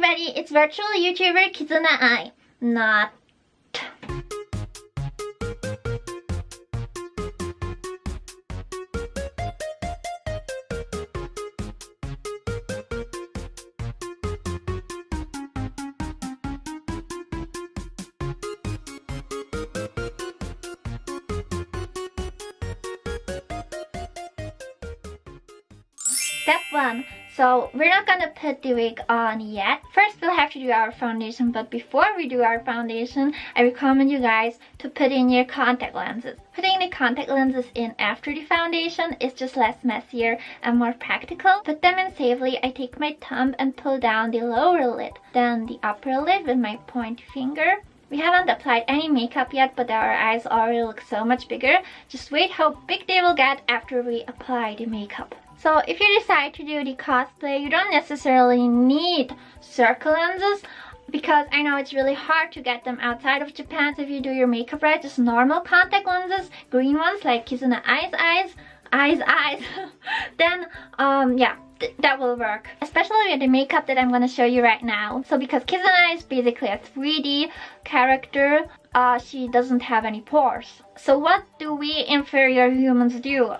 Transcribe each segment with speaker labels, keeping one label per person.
Speaker 1: everybody, it's virtual YouTuber Kizuna Ai. Not. Step 1. So we're not gonna put the wig on yet. First we'll have to do our foundation, but before we do our foundation, I recommend you guys to put in your contact lenses. Putting the contact lenses in after the foundation is just less messier and more practical. Put them in safely. I take my thumb and pull down the lower lid, then the upper lid with my pointy finger. We haven't applied any makeup yet, but our eyes already look so much bigger. Just wait how big they will get after we apply the makeup. So if you decide to do the cosplay, you don't necessarily need circle lenses, because I know it's really hard to get them outside of Japan. So if you do your makeup right, just normal contact lenses, green ones like Kizuna Ai's eyes, then yeah, that will work. Especially with the makeup that I'm going to show you right now. So because Kizuna is basically a 3D character, she doesn't have any pores. So what do we inferior humans do?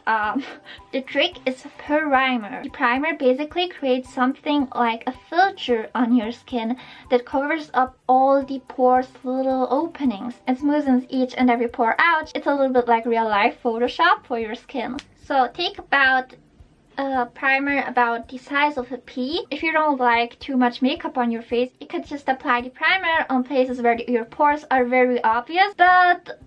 Speaker 1: The trick is primer. The primer basically creates something like a filter on your skin that covers up all the pores, little openings, and smoothens each and every pore out. It's a little bit like real life Photoshop for your skin. So take about a primer about the size of a pea. If you don't like too much makeup on your face, you could just apply the primer on places where your pores are very obvious. But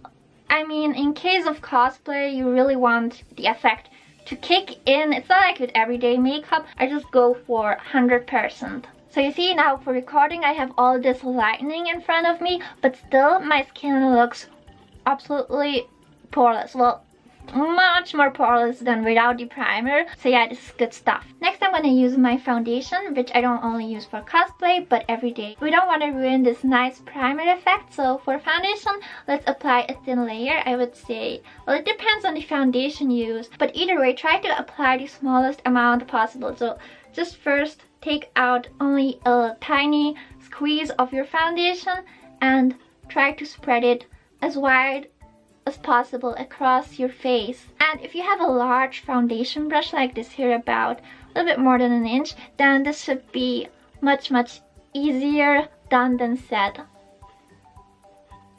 Speaker 1: I mean, in case of cosplay, you really want the effect to kick in. It's not like with everyday makeup. I just go for 100%. So you see now for recording, I have all this lightening in front of me, but still my skin looks absolutely poreless. Well, much more poreless than without the primer. So yeah, this is good stuff. Next I'm going to use my foundation, which I don't only use for cosplay but every day. We don't want to ruin this nice primer effect, so for foundation let's apply a thin layer. I would say, well, it depends on the foundation you use, but either way try to apply the smallest amount possible. So just first take out only a tiny squeeze of your foundation and try to spread it as wide as possible across your face. And if you have a large foundation brush like this here, about a little bit more than an inch, then this should be much easier done than said.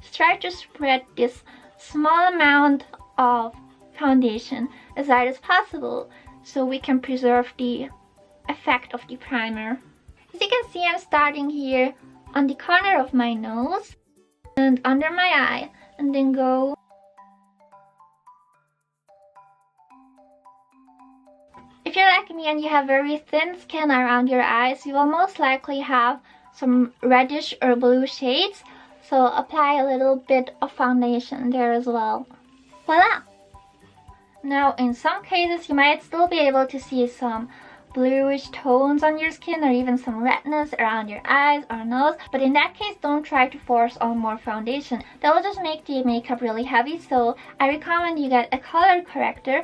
Speaker 1: Just try to spread this small amount of foundation as wide as possible so we can preserve the effect of the primer. As you can see, I'm starting here on the corner of my nose and under my eye, and then go If you're like me and you have very thin skin around your eyes, you will most likely have some reddish or blue shades, so apply a little bit of foundation there as well. Voila! Now in some cases you might still be able to see some bluish tones on your skin, or even some redness around your eyes or nose, but in that case don't try to force on more foundation. That will just make the makeup really heavy, so I recommend you get a color corrector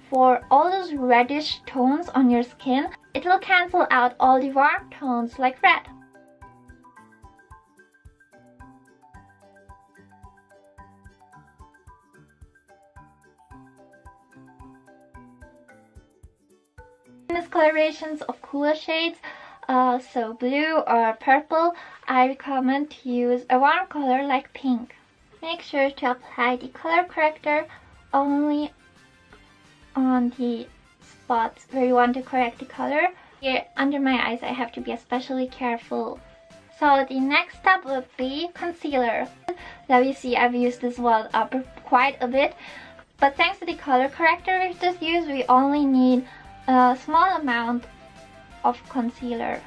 Speaker 1: for all those reddish tones on your skin. It will cancel out all the warm tones like red. In discolorations of cooler shades, so blue or purple, I recommend to use a warm color like pink. Make sure to apply the color corrector only on the spots where you want to correct the color. Here under my eyes I have to be especially careful. So the next step would be concealer. Now you see I've used this one up quite a bit, but thanks to the color corrector we just used, we only need a small amount of concealer.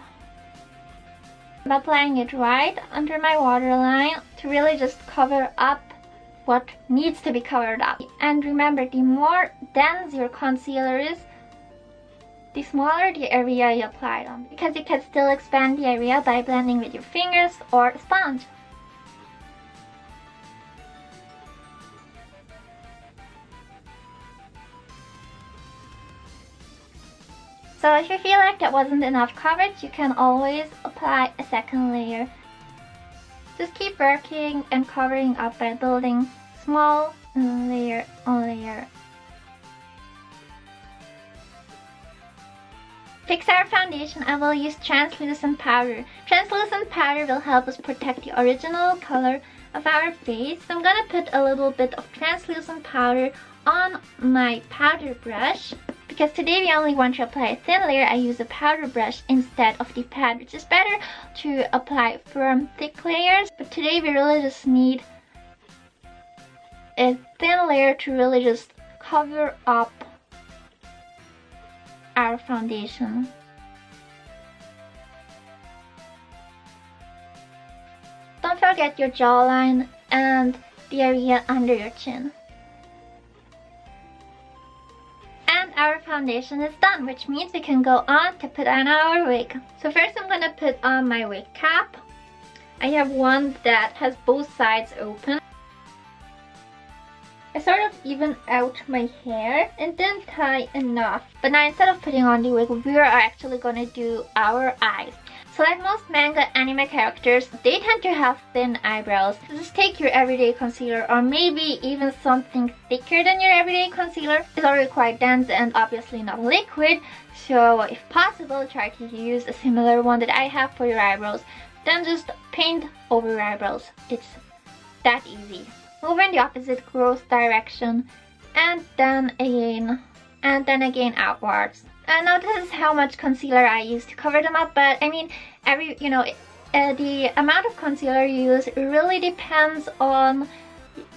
Speaker 1: I'm applying it right under my waterline to really just cover up what needs to be covered up. And remember, the more dense your concealer is, the smaller the area you applied on, because you can still expand the area by blending with your fingers or a sponge. So if you feel like that wasn't enough coverage, you can always apply a second layer. Just keep working and covering up by building small layer on layer. To fix our foundation, I will use translucent powder. Translucent powder will help us protect the original color of our face. So I'm gonna put a little bit of translucent powder on my powder brush. Because today we only want to apply a thin layer, I use a powder brush instead of the pad, which is better to apply firm, thick layers. But today we really just need a thin layer to really just cover up our foundation. Don't forget your jawline and the area under your chin. And our foundation is done, which means we can go on to put on our wig. So first I'm gonna put on my wig cap. I have one that has both sides open. I sort of even out my hair and then tie a knot. But now instead of putting on the wig, we are actually gonna do our eyes. So like most manga anime characters, they tend to have thin eyebrows. So just take your everyday concealer, or maybe even something thicker than your everyday concealer. It's already quite dense and obviously not liquid. So if possible, try to use a similar one that I have for your eyebrows. Then just paint over your eyebrows. It's that easy. Move in the opposite growth direction, and then again outwards. And now this is how much concealer I use to cover them up, but I mean, the amount of concealer you use really depends on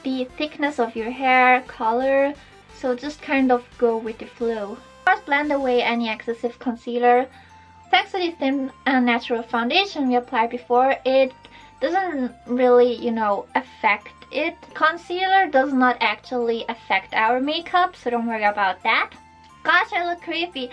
Speaker 1: the thickness of your hair, color, so just kind of go with the flow. First, blend away any excessive concealer. Thanks to the thin and natural foundation we applied before, it doesn't really, affect it. Concealer does not actually affect our makeup, so don't worry about that. Gosh, I look creepy.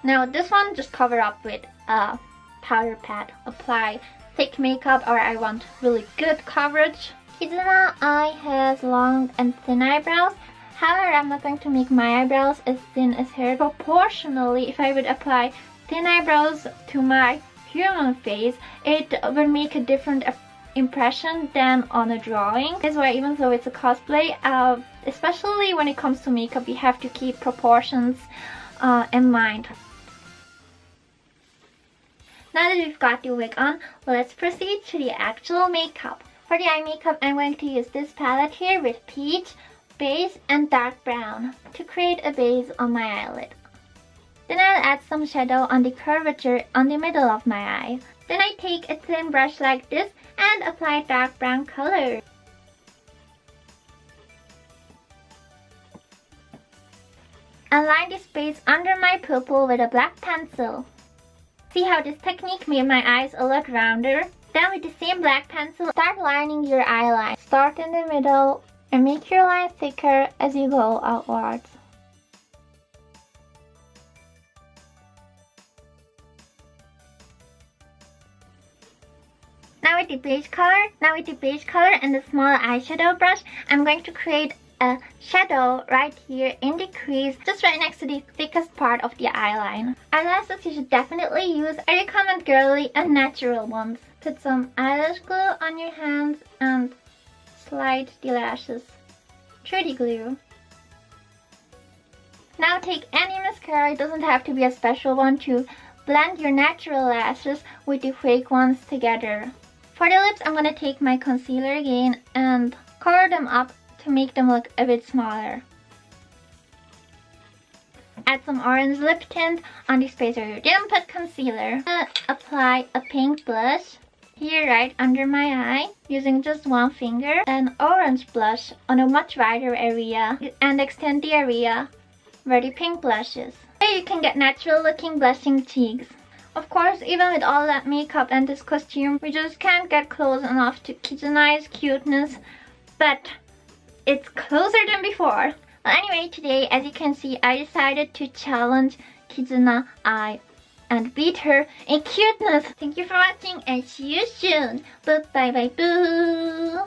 Speaker 1: Now this one, just cover up with a powder pad. Apply thick makeup, or I want really good coverage. Kizuna Ai has long and thin eyebrows. However, I'm not going to make my eyebrows as thin as her. Proportionally, if I would apply thin eyebrows to my human face, it will make a different impression than on a drawing. That's why even though it's a cosplay, especially when it comes to makeup, you have to keep proportions in mind. Now that we've got the wig on, let's proceed to the actual makeup. For the eye makeup, I'm going to use this palette here with peach, beige, and dark brown to create a base on my eyelid. Then I'll add some shadow on the curvature on the middle of my eye. Then I take a thin brush like this and apply dark brown color. And line the space under my pupil with a black pencil. See how this technique made my eyes a lot rounder? Then with the same black pencil, start lining your eye line. Start in the middle and make your line thicker as you go outwards. Now with the beige color and the small eyeshadow brush, I'm going to create a shadow right here in the crease, just right next to the thickest part of the eyeline. Eyelashes you should definitely use. I recommend girly and natural ones. Put some eyelash glue on your hands and slide the lashes through the glue. Now take any mascara, it doesn't have to be a special one, to blend your natural lashes with the fake ones together. For the lips, I'm going to take my concealer again and cover them up to make them look a bit smaller. Add some orange lip tint on the space where you didn't put concealer. Apply a pink blush here right under my eye using just one finger. An orange blush on a much wider area and extend the area where the pink blush is. Here you can get natural looking blushing cheeks. Of course, even with all that makeup and this costume, we just can't get close enough to Kizuna Ai's cuteness, but it's closer than before. Well, anyway, today, as you can see, I decided to challenge Kizuna Ai and beat her in cuteness. Thank you for watching and see you soon. Bye bye boo.